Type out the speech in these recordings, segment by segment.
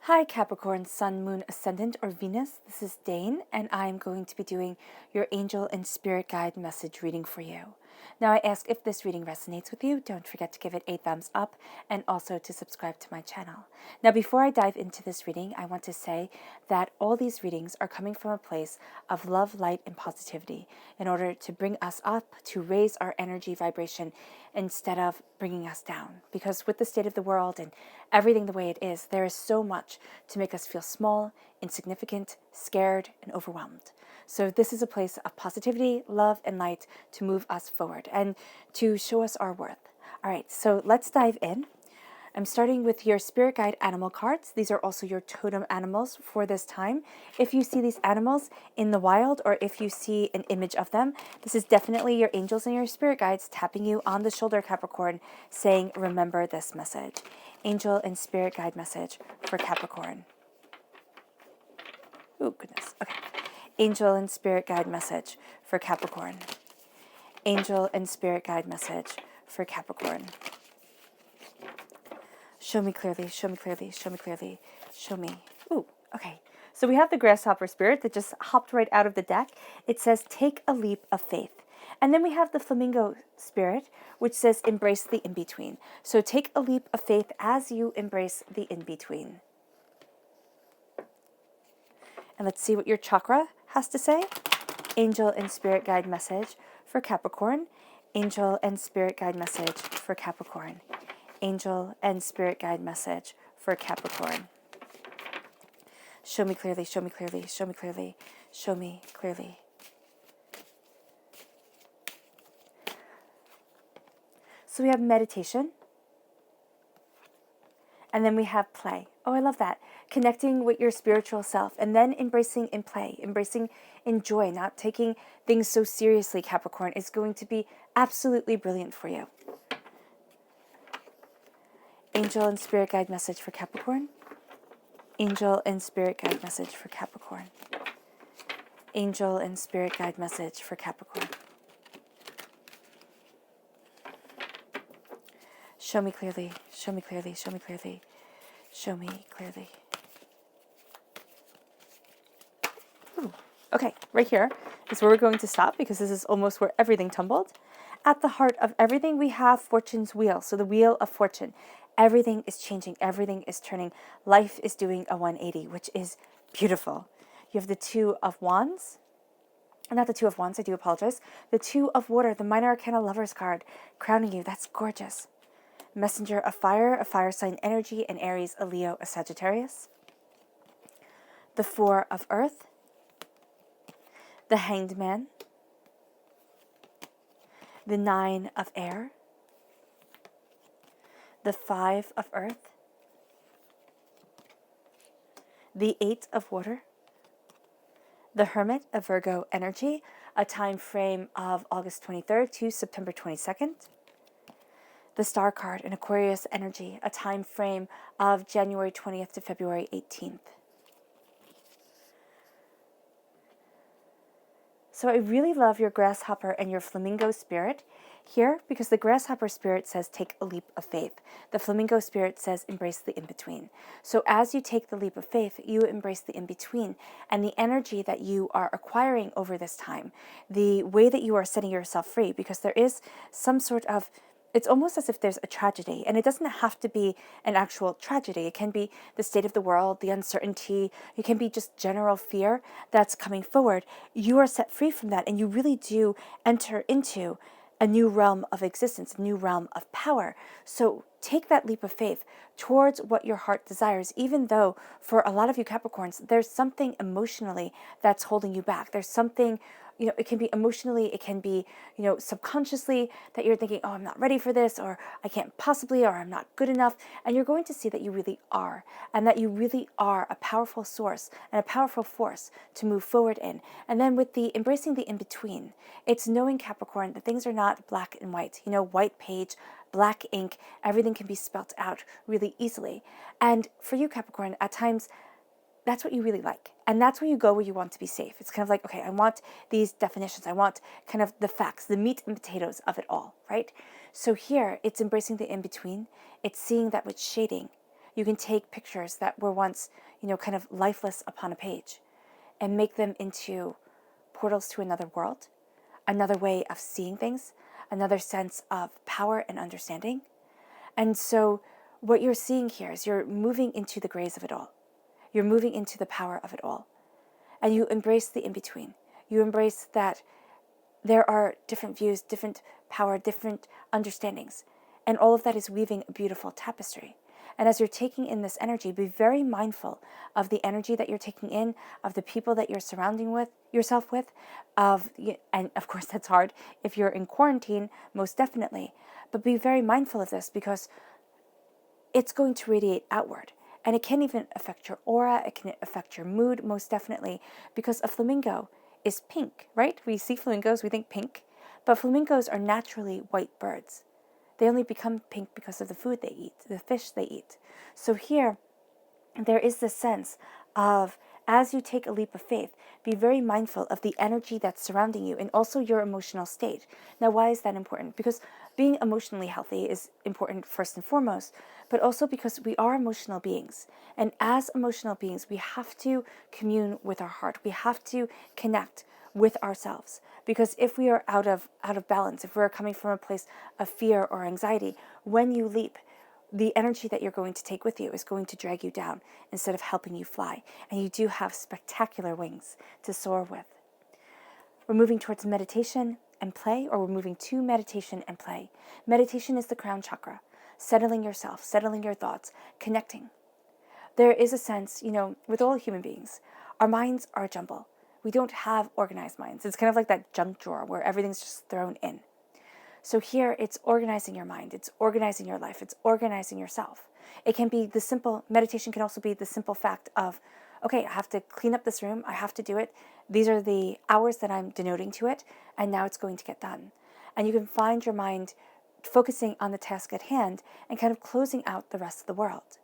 Hi Capricorn, Sun, Moon, Ascendant, or Venus. This is Dane, and I'm going to be doing your angel and spirit guide message reading for you. Now, I ask if this reading resonates with you, don't forget to give it a thumbs up and also to subscribe to my channel. Now, before I dive into this reading, I want to say that all these readings are coming from a place of love, light, and positivity in order to bring us up, to raise our energy vibration instead of bringing us down. Because with the state of the world and everything the way it is, there is so much to make us feel small, insignificant, scared, and overwhelmed. So this is a place of positivity, love, and light to move us forward and to show us our worth. All right, so let's dive in. I'm starting with your spirit guide animal cards. These are also your totem animals for this time. If you see these animals in the wild or if you see an image of them, this is definitely your angels and your spirit guides tapping you on the shoulder, Capricorn, saying, remember this message. Angel and spirit guide message for Capricorn. Oh, goodness. Okay. Angel and spirit guide message for Capricorn. Angel and spirit guide message for Capricorn. Show me clearly, show me clearly, show me clearly, show me. Ooh, okay. So we have the grasshopper spirit that just hopped right out of the deck. It says, take a leap of faith. And then we have the flamingo spirit, which says, embrace the in-between. So take a leap of faith as you embrace the in-between. And let's see what your chakra has to say. Angel and spirit guide message for Capricorn. Angel and spirit guide message for Capricorn. Angel and spirit guide message for Capricorn. Show me clearly, show me clearly, show me clearly, show me clearly. So we have meditation. And then we have play. Oh, I love that. Connecting with your spiritual self and then embracing in play, embracing in joy, not taking things so seriously, Capricorn, is going to be absolutely brilliant for you. Angel and spirit guide message for Capricorn. Angel and spirit guide message for Capricorn. Angel and spirit guide message for Capricorn. Show me clearly, show me clearly, show me clearly, show me clearly. Ooh. Okay, right here is where we're going to stop because this is almost where everything tumbled. At the heart of everything, we have Fortune's wheel. So the wheel of fortune. Everything is changing. Everything is turning. Life is doing a 180, which is beautiful. You have the Two of Wands. Not the Two of Wands, I do apologize. The Two of Water, the Minor Arcana Lover's card, crowning you. That's gorgeous. Messenger of Fire, a fire sign energy, an Aries, a Leo, a Sagittarius. The Four of Earth. The Hanged Man. The Nine of Air. The Five of Earth. The Eight of Water. The Hermit, a Virgo energy, a time frame of August 23rd to September 22nd. The Star card, an Aquarius energy, a time frame of January 20th to February 18th. So I really love your grasshopper and your flamingo spirit here because the grasshopper spirit says take a leap of faith. The flamingo spirit says embrace the in-between. So as you take the leap of faith, you embrace the in-between and the energy that you are acquiring over this time, the way that you are setting yourself free, because there is some sort of, it's almost as if there's a tragedy, and it doesn't have to be an actual tragedy. It can be the state of the world, the uncertainty. It can be just general fear that's coming forward. You are set free from that, and you really do enter into a new realm of existence, a new realm of power. So take that leap of faith towards what your heart desires, even though for a lot of you Capricorns, there's something emotionally that's holding you back. There's something, it can be emotionally, it can be, subconsciously that you're thinking, oh, I'm not ready for this, or I can't possibly, or I'm not good enough. And you're going to see that you really are, and that you really are a powerful source and a powerful force to move forward in. And then with the embracing the in-between, it's knowing, Capricorn, that things are not black and white, white page, black ink, everything can be spelt out really easily. And for you, Capricorn, at times, that's what you really like. And that's where you go where you want to be safe. It's kind of like, okay, I want these definitions. I want kind of the facts, the meat and potatoes of it all, right? So here, it's embracing the in-between. It's seeing that with shading, You can take pictures that were once, kind of lifeless upon a page and make them into portals to another world, another way of seeing things, another sense of power and understanding. And so what you're seeing here is you're moving into the grace of it all. You're moving into the power of it all. And you embrace the in-between. You embrace that there are different views, different power, different understandings. And all of that is weaving a beautiful tapestry. And as you're taking in this energy, be very mindful of the energy that you're taking in, of the people that you're surrounding yourself with, and of course that's hard if you're in quarantine, most definitely. But be very mindful of this because it's going to radiate outward. And it can even affect your aura, it can affect your mood, most definitely, because a flamingo is pink, right? We see flamingos, we think pink, but flamingos are naturally white birds. They only become pink because of the food they eat, the fish they eat. So here, there is this sense of, as you take a leap of faith, be very mindful of the energy that's surrounding you and also your emotional state. Now, why is that important? Because being emotionally healthy is important first and foremost, but also because we are emotional beings. And as emotional beings, we have to commune with our heart. We have to connect with ourselves. Because if we are out of balance, if we're coming from a place of fear or anxiety, when you leap, the energy that you're going to take with you is going to drag you down instead of helping you fly. And you do have spectacular wings to soar with. We're moving towards meditation and play, or we're moving to meditation and play. Meditation is the crown chakra, settling yourself, settling your thoughts, connecting. There is a sense, with all human beings, our minds are a jumble. We don't have organized minds. It's kind of like that junk drawer where everything's just thrown in. So here, it's organizing your mind, it's organizing your life, it's organizing yourself. It can be meditation can also be the simple fact of, okay, I have to clean up this room, I have to do it. These are the hours that I'm denoting to it, and now it's going to get done. And you can find your mind focusing on the task at hand and kind of closing out the rest of the world.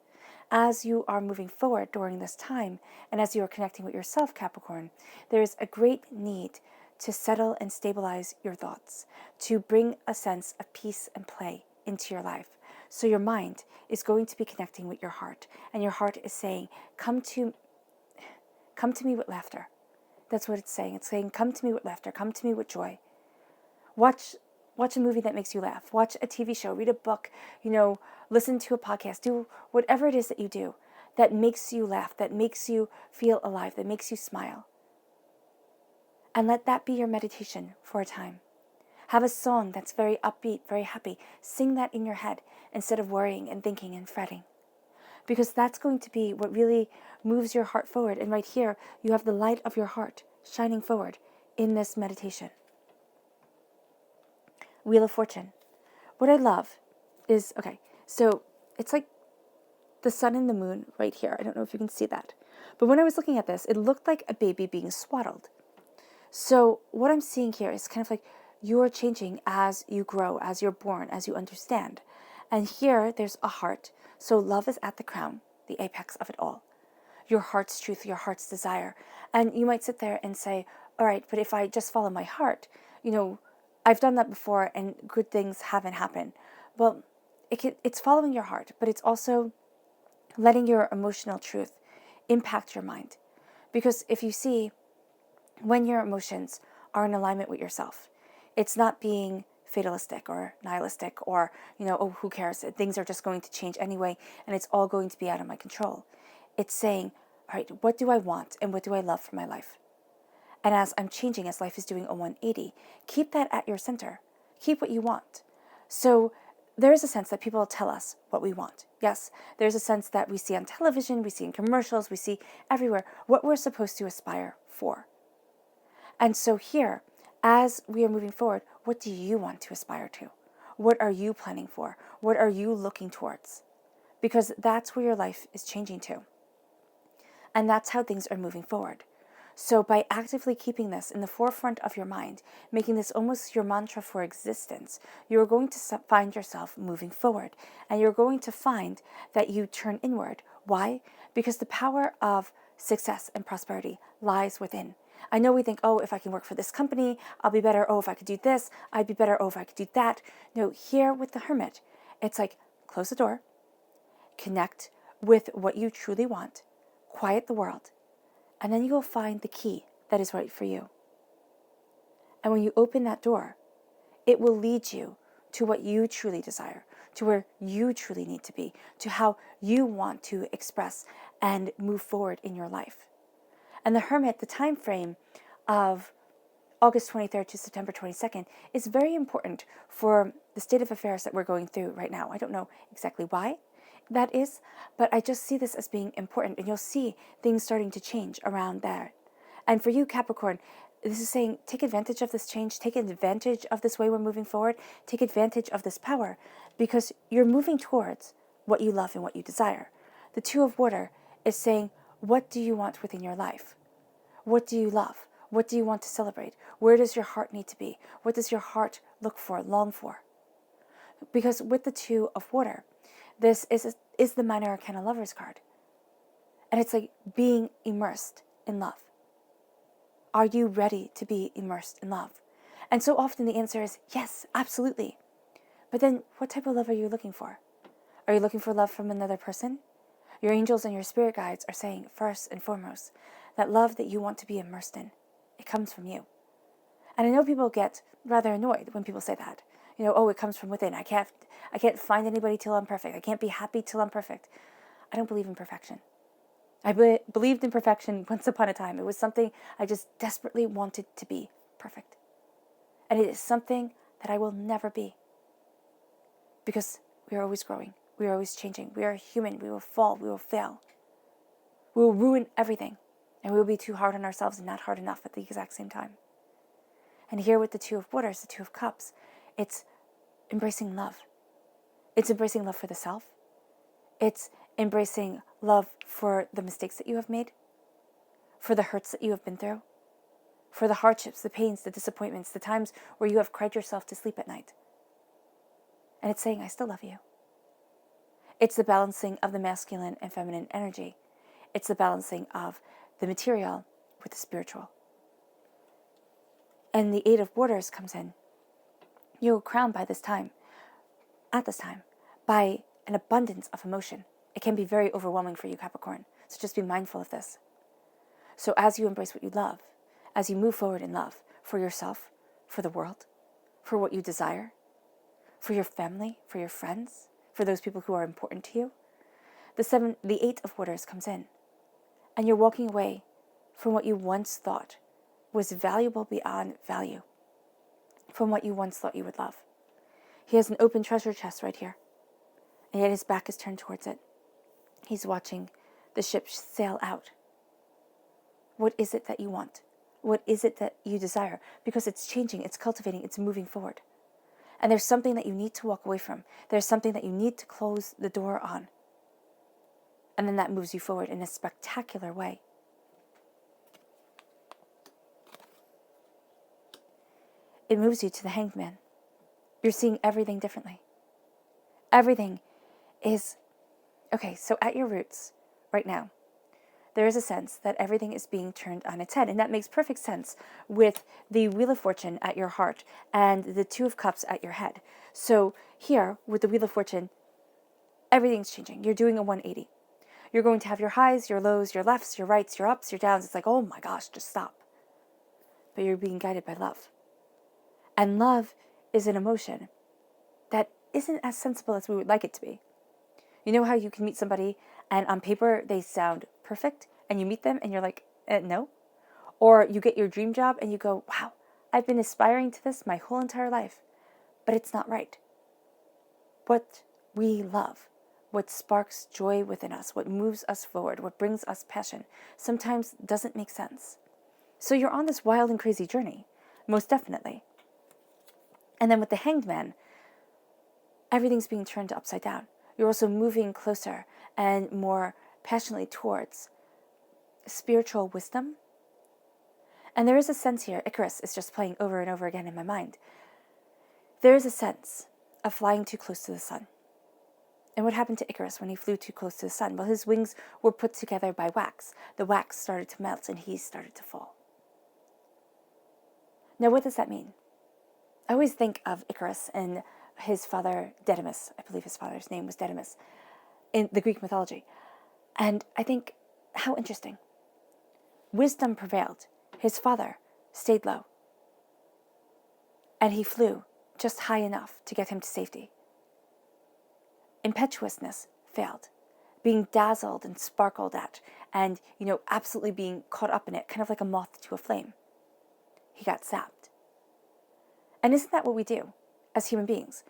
As you are moving forward during this time, and as you are connecting with yourself, Capricorn, there is a great need to settle and stabilize your thoughts, to bring a sense of peace and play into your life. So your mind is going to be connecting with your heart, and your heart is saying, come to me with laughter. That's what it's saying. It's saying, come to me with laughter, come to me with joy. Watch a movie that makes you laugh. Watch a TV show, read a book, listen to a podcast, do whatever it is that you do that makes you laugh, that makes you feel alive, that makes you smile. And let that be your meditation for a time. Have a song that's very upbeat, very happy. Sing that in your head instead of worrying and thinking and fretting. Because that's going to be what really moves your heart forward. And right here, you have the light of your heart shining forward in this meditation. Wheel of Fortune. What I love is, so it's like the sun and the moon right here. I don't know if you can see that. But when I was looking at this, it looked like a baby being swaddled. So what I'm seeing here is kind of like you're changing as you grow, as you're born, as you understand. And here there's a heart. So love is at the crown, the apex of it all. Your heart's truth, your heart's desire. And you might sit there and say, all right, but if I just follow my heart, I've done that before and good things haven't happened. Well, it's following your heart, but it's also letting your emotional truth impact your mind. Because if you see, when your emotions are in alignment with yourself, it's not being fatalistic or nihilistic or, oh, who cares? Things are just going to change anyway, and it's all going to be out of my control. It's saying, all right, what do I want and what do I love for my life? And as I'm changing, as life is doing a 180, keep that at your center. Keep what you want. So there is a sense that people tell us what we want. Yes, there's a sense that we see on television, we see in commercials, we see everywhere what we're supposed to aspire for. And so here, as we are moving forward, what do you want to aspire to? What are you planning for? What are you looking towards? Because that's where your life is changing to. And that's how things are moving forward. So by actively keeping this in the forefront of your mind, making this almost your mantra for existence, you're going to find yourself moving forward. And you're going to find that you turn inward. Why? Because the power of success and prosperity lies within. I know we think, oh, if I can work for this company, I'll be better. Oh, if I could do this, I'd be better. Oh, if I could do that. No, here with the hermit, it's like, close the door, connect with what you truly want, quiet the world, and then you will find the key that is right for you. And when you open that door, it will lead you to what you truly desire, to where you truly need to be, to how you want to express and move forward in your life. And the Hermit, the time frame of August 23rd to September 22nd, is very important for the state of affairs that we're going through right now. I don't know exactly why that is, but I just see this as being important, and you'll see things starting to change around there. And for you, Capricorn, this is saying take advantage of this change, take advantage of this way we're moving forward, take advantage of this power, because you're moving towards what you love and what you desire. The Two of Water is saying, what do you want within your life? What do you love? What do you want to celebrate? Where does your heart need to be? What does your heart look for, long for? Because with the Two of Water, this is the Minor Arcana Lovers card. And it's like being immersed in love. Are you ready to be immersed in love? And so often the answer is yes, absolutely. But then what type of love are you looking for? Are you looking for love from another person? Your angels and your spirit guides are saying, first and foremost, that love that you want to be immersed in, it comes from you. And I know people get rather annoyed when people say that. You know, oh, it comes from within. I can't find anybody till I'm perfect. I can't be happy till I'm perfect. I don't believe in perfection. I believed in perfection once upon a time. It was something I just desperately wanted to be perfect. And it is something that I will never be. Because we are always growing. We are always changing. We are human. We will fall. We will fail. We will ruin everything. And we will be too hard on ourselves and not hard enough at the exact same time. And here with the Two of Waters, the Two of Cups, it's embracing love. It's embracing love for the self. It's embracing love for the mistakes that you have made, for the hurts that you have been through, for the hardships, the pains, the disappointments, the times where you have cried yourself to sleep at night. And it's saying, I still love you. It's the balancing of the masculine and feminine energy. It's the balancing of the material with the spiritual. And the Eight of Waters comes in. You're crowned at this time, by an abundance of emotion. It can be very overwhelming for you, Capricorn. So just be mindful of this. So as you embrace what you love, as you move forward in love for yourself, for the world, for what you desire, for your family, for your friends, for those people who are important to you, the Eight of Waters comes in. And you're walking away from what you once thought was valuable beyond value, from what you once thought you would love. He has an open treasure chest right here, and yet his back is turned towards it. He's watching the ship sail out. What is it that you want? What is it that you desire? Because it's changing, it's cultivating, it's moving forward. And there's something that you need to walk away from. There's something that you need to close the door on. And then that moves you forward in a spectacular way. It moves you to the Hanged Man. You're seeing everything differently. Everything is... Okay, so at your roots, right now, there is a sense that everything is being turned on its head. And that makes perfect sense with the Wheel of Fortune at your heart and the Two of Cups at your head. So here, with the Wheel of Fortune, everything's changing. You're doing a 180. You're going to have your highs, your lows, your lefts, your rights, your ups, your downs. It's like, oh my gosh, just stop. But you're being guided by love. And love is an emotion that isn't as sensible as we would like it to be. You know how you can meet somebody and on paper they sound perfect and you meet them and you're like, no? Or you get your dream job and you go, wow, I've been aspiring to this my whole entire life, but it's not right. What we love, what sparks joy within us, what moves us forward, what brings us passion, sometimes doesn't make sense. So you're on this wild and crazy journey, most definitely. And then with the Hanged Man, everything's being turned upside down. You're also moving closer and more passionately towards spiritual wisdom. And there is a sense here, Icarus is just playing over and over again in my mind. There is a sense of flying too close to the sun. And what happened to Icarus when he flew too close to the sun? Well, his wings were put together by wax. The wax started to melt and he started to fall. Now, what does that mean? I always think of Icarus and his father, Didymus. I believe his father's name was Didymus in the Greek mythology. And I think, how interesting. Wisdom prevailed. His father stayed low. And he flew just high enough to get him to safety. Impetuousness failed. Being dazzled and sparkled at and, absolutely being caught up in it, kind of like a moth to a flame. He got zapped. And isn't that what we do as human beings?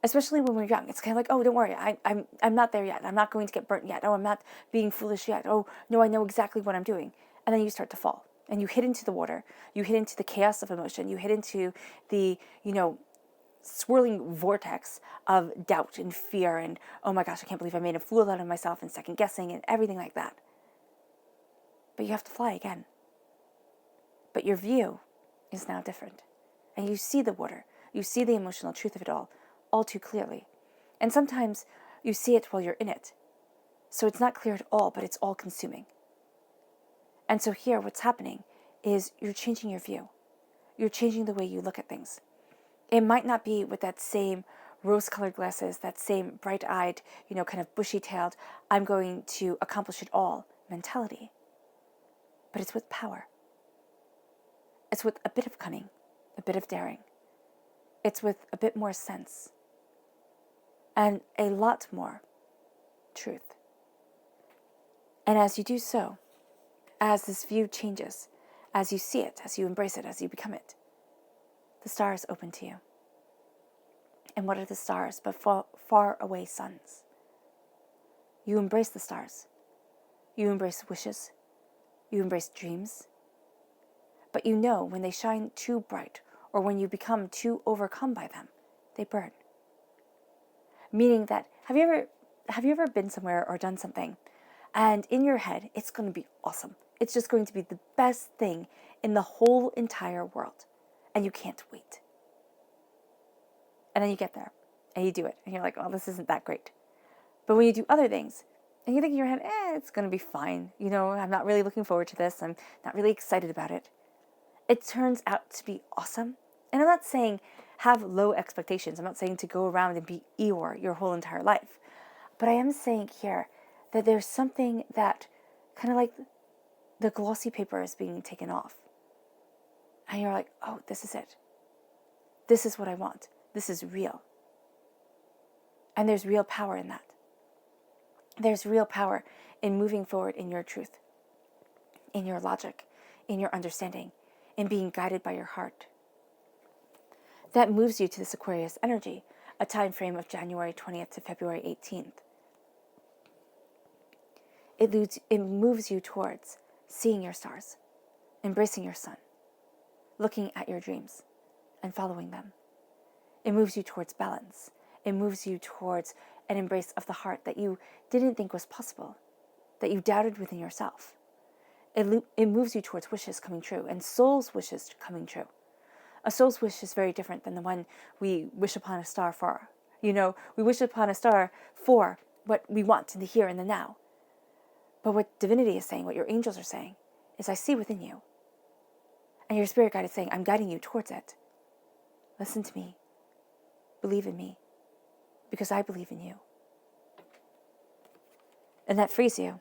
Especially when we're young. It's kind of like, oh, don't worry, I'm not there yet. I'm not going to get burnt yet. Oh, I'm not being foolish yet. Oh, no, I know exactly what I'm doing. And then you start to fall. And you hit into the water. You hit into the chaos of emotion. You hit into the, swirling vortex of doubt and fear and, oh my gosh, I can't believe I made a fool out of myself, and second guessing and everything like that. But you have to fly again. But your view is now different. And you see the water. You see the emotional truth of it all too clearly. And sometimes you see it while you're in it. So it's not clear at all, but it's all consuming. And so here what's happening is you're changing your view. You're changing the way you look at things. It might not be with that same rose-colored glasses, that same bright-eyed, kind of bushy-tailed, I'm going to accomplish it all mentality. But it's with power. It's with a bit of cunning, a bit of daring. It's with a bit more sense. And a lot more truth. And as you do so, as this view changes, as you see it, as you embrace it, as you become it, the stars open to you. And what are the stars but far away suns? You embrace the stars. You embrace wishes. You embrace dreams. But when they shine too bright, or when you become too overcome by them, they burn. Meaning that, have you ever been somewhere or done something, and in your head, it's going to be awesome. It's just going to be the best thing in the whole entire world. And you can't wait. And then you get there, and you do it, and you're like, oh, this isn't that great. But when you do other things, and you think in your head, it's going to be fine. I'm not really looking forward to this. I'm not really excited about it. It turns out to be awesome. And I'm not saying have low expectations. I'm not saying to go around and be Eeyore your whole entire life. But I am saying here that there's something that kind of like the glossy paper is being taken off. And you're like, oh, this is it. This is what I want. This is real. And there's real power in that. There's real power in moving forward in your truth, in your logic, in your understanding, in being guided by your heart. That moves you to this Aquarius energy, a time frame of January 20th to February 18th. It moves you towards seeing your stars, embracing your sun, looking at your dreams and following them. It moves you towards balance. It moves you towards an embrace of the heart that you didn't think was possible, that you doubted within yourself. It moves you towards wishes coming true and soul's wishes coming true. A soul's wish is very different than the one we wish upon a star for. We wish upon a star for what we want in the here and the now. But what divinity is saying, what your angels are saying, is I see within you. And your spirit guide is saying, I'm guiding you towards it. Listen to me. Believe in me. Because I believe in you. And that frees you.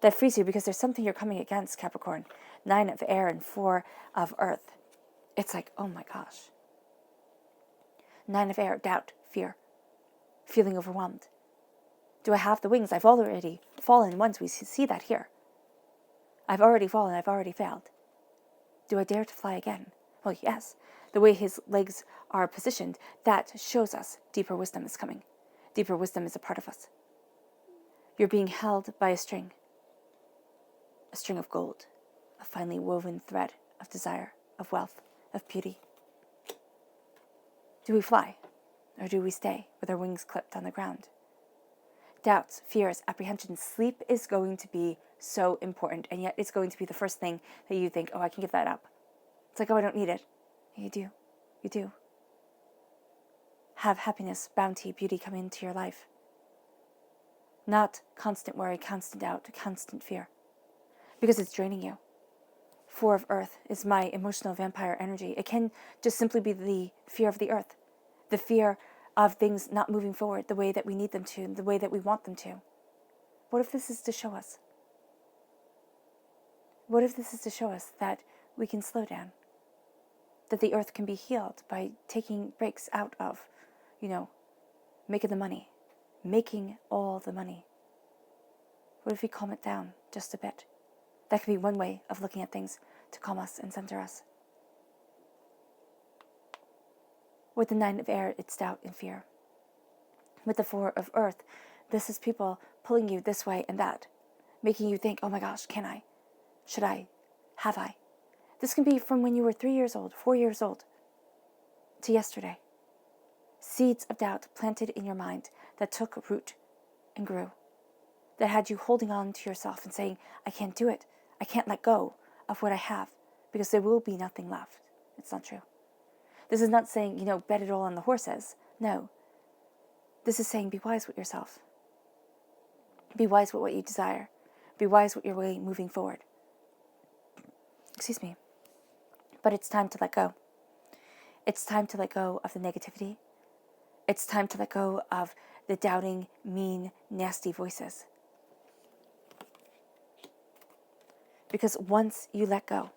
That frees you because there's something you're coming against, Capricorn. 9 of air and 4 of earth. It's like, oh my gosh. 9 of air, doubt, fear, feeling overwhelmed. Do I have the wings? I've already fallen once. We see that here. I've already fallen. I've already failed. Do I dare to fly again? Well, yes. The way his legs are positioned, that shows us deeper wisdom is coming. Deeper wisdom is a part of us. You're being held by a string of gold, a finely woven thread of desire, of wealth, of beauty. Do we fly, or do we stay with our wings clipped on the ground? Doubts, fears, apprehensions, sleep is going to be so important, and yet it's going to be the first thing that you think, oh, I can give that up. It's like, oh, I don't need it. You do. You do. Have happiness, bounty, beauty come into your life. Not constant worry, constant doubt, constant fear. Because it's draining you. 4 of earth is my emotional vampire energy. It can just simply be the fear of the earth. The fear of things not moving forward the way that we need them to, the way that we want them to. What if this is to show us? What if this is to show us that we can slow down? That the earth can be healed by taking breaks out of, making the money, making all the money. What if we calm it down just a bit? That could be one way of looking at things to calm us and center us. With the 9 of air, it's doubt and fear. With the 4 of earth, this is people pulling you this way and that, making you think, oh my gosh, can I? Should I? Have I? This can be from when you were 3 years old, 4 years old, to yesterday. Seeds of doubt planted in your mind that took root and grew, that had you holding on to yourself and saying, I can't do it. I can't let go of what I have because there will be nothing left. It's not true. This is not saying, bet it all on the horses. No. This is saying be wise with yourself. Be wise with what you desire. Be wise with your way moving forward. Excuse me. But it's time to let go. It's time to let go of the negativity. It's time to let go of the doubting, mean, nasty voices. Because once you let go,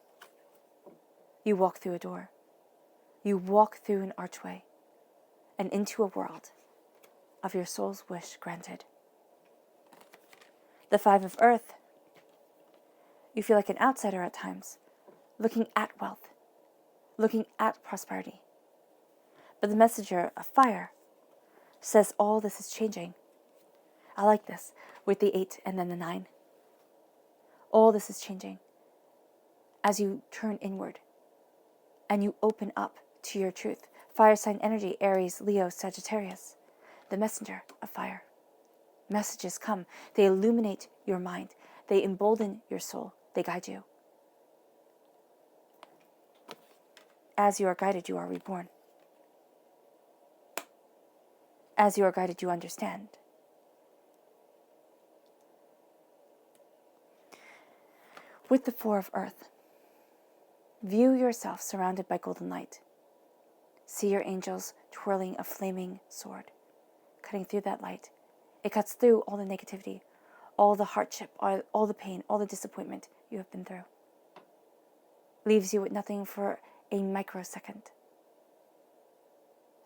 you walk through a door. You walk through an archway and into a world of your soul's wish granted. The 5 of earth, you feel like an outsider at times, looking at wealth, looking at prosperity. But the messenger of fire says all this is changing. I like this with the 8 and then the 9. All this is changing as you turn inward and you open up to your truth. Fire sign energy, Aries, Leo, Sagittarius, the messenger of fire. Messages come. They illuminate your mind. They embolden your soul. They guide you. As you are guided, you are reborn. As you are guided, you understand. With the 4 of earth, view yourself surrounded by golden light. See your angels twirling a flaming sword, cutting through that light. It cuts through all the negativity, all the hardship, all the pain, all the disappointment you have been through. Leaves you with nothing for a microsecond.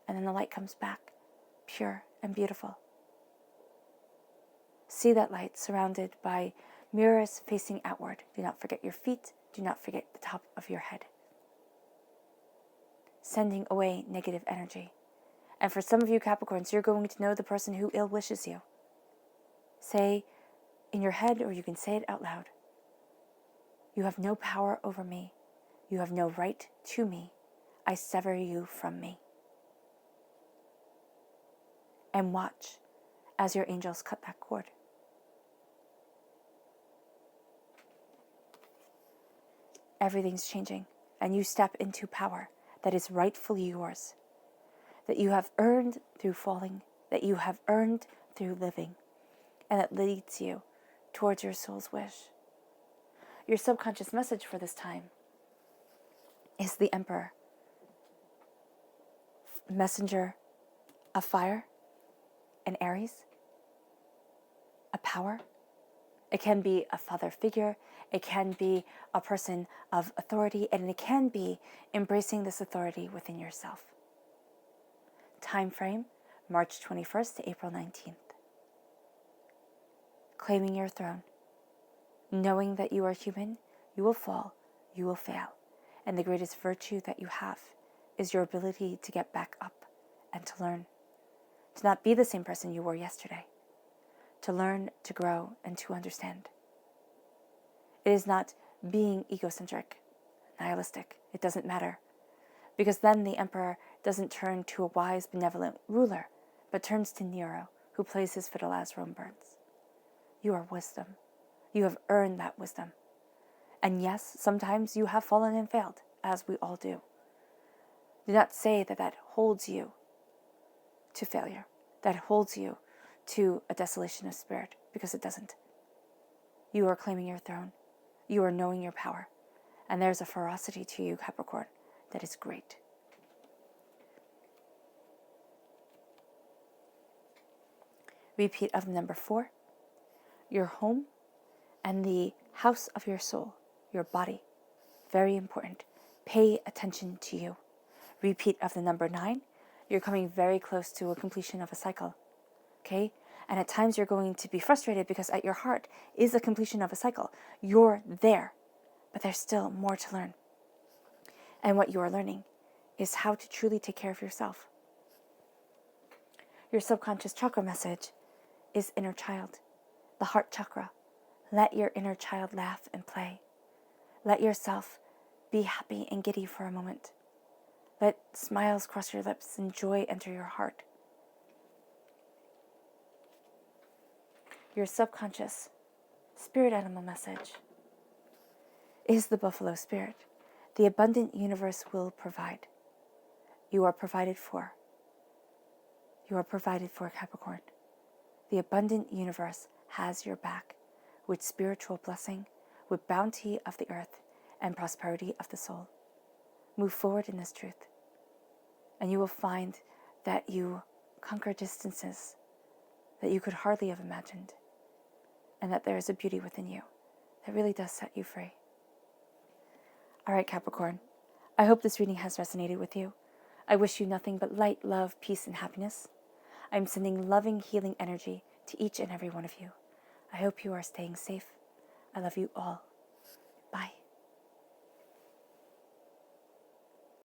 And then the light comes back, pure and beautiful. See that light surrounded by mirrors facing outward. Do not forget your feet. Do not forget the top of your head. Sending away negative energy. And for some of you Capricorns, you're going to know the person who ill wishes you. Say in your head, or you can say it out loud. You have no power over me. You have no right to me. I sever you from me. And watch as your angels cut that cord. Everything's changing, and you step into power that is rightfully yours, that you have earned through falling, that you have earned through living, and that leads you towards your soul's wish. Your subconscious message for this time is the Emperor, messenger of fire and Aries, a power. It can be a father figure, it can be a person of authority, and it can be embracing this authority within yourself. Time frame, March 21st to April 19th. Claiming your throne. Knowing that you are human, you will fall, you will fail. And the greatest virtue that you have is your ability to get back up and to learn. To not be the same person you were yesterday. To learn, to grow, and to understand. It is not being egocentric, nihilistic. It doesn't matter. Because then the emperor doesn't turn to a wise, benevolent ruler, but turns to Nero, who plays his fiddle as Rome burns. You are wisdom. You have earned that wisdom. And yes, sometimes you have fallen and failed, as we all do. Do not say that that holds you to failure, that holds you to a desolation of spirit, because it doesn't. You are claiming your throne. You are knowing your power. And there's a ferocity to you, Capricorn, that is great. Repeat of the number 4. your home, and the house of your soul, your body. Very important. Pay attention to you. Repeat of the number 9. You're coming very close to a completion of a cycle. Okay? And at times you're going to be frustrated because at your heart is a completion of a cycle. You're there, but there's still more to learn. And what you are learning is how to truly take care of yourself. Your subconscious chakra message is inner child, the heart chakra. Let your inner child laugh and play. Let yourself be happy and giddy for a moment. Let smiles cross your lips and joy enter your heart. Your subconscious spirit animal message is the buffalo spirit. The abundant universe will provide. You are provided for. You are provided for, Capricorn. The abundant universe has your back with spiritual blessing, with bounty of the earth, and prosperity of the soul. Move forward in this truth, and you will find that you conquer distances that you could hardly have imagined, and that there is a beauty within you that really does set you free. All right, Capricorn, I hope this reading has resonated with you. I wish you nothing but light, love, peace, and happiness. I'm sending loving, healing energy to each and every one of you. I hope you are staying safe. I love you all. Bye.